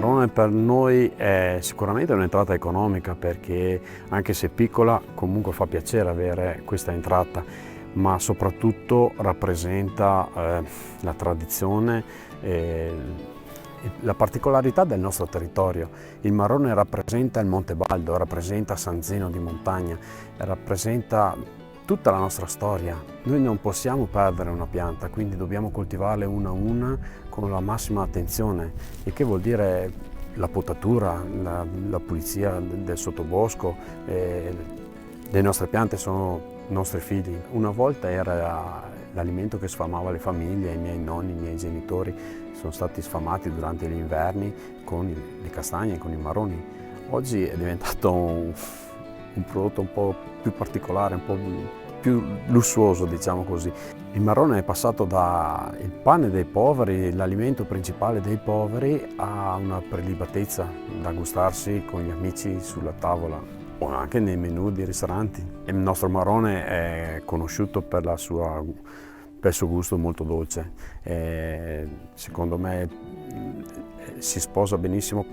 marrone per noi è sicuramente un'entrata economica, perché anche se piccola comunque fa piacere avere questa entrata, ma soprattutto rappresenta la tradizione e la particolarità del nostro territorio. Il marrone rappresenta il Monte Baldo, rappresenta San Zeno di Montagna, rappresenta tutta la nostra storia. Noi non possiamo perdere una pianta, quindi dobbiamo coltivarle una a una con la massima attenzione, il che vuol dire la potatura, la pulizia del sottobosco. Le nostre piante sono nostri figli. Una volta era l'alimento che sfamava le famiglie, i miei nonni, i miei genitori sono stati sfamati durante gli inverni con le castagne, con i marroni. Oggi è diventato un prodotto un po' più particolare, un po' più lussuoso, diciamo così. Il marrone è passato dal pane dei poveri, l'alimento principale dei poveri, a una prelibatezza da gustarsi con gli amici sulla tavola o anche nei menù di ristoranti. Il nostro marrone è conosciuto per il suo gusto molto dolce. Secondo me si sposa benissimo,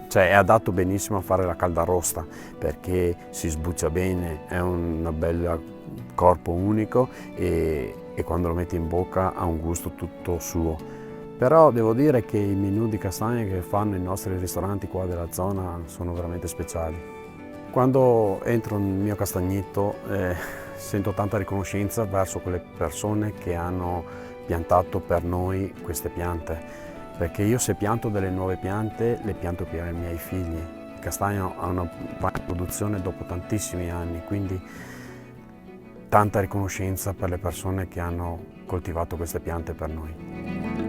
cioè è adatto benissimo a fare la caldarosta, perché si sbuccia bene, è un bel corpo unico e quando lo metti in bocca ha un gusto tutto suo. Però devo dire che i menù di castagne che fanno i nostri ristoranti qua della zona sono veramente speciali. Quando entro nel mio castagneto sento tanta riconoscenza verso quelle persone che hanno piantato per noi queste piante, perché io se pianto delle nuove piante le pianto per i miei figli. Il castagno ha una produzione dopo tantissimi anni, quindi tanta riconoscenza per le persone che hanno coltivato queste piante per noi.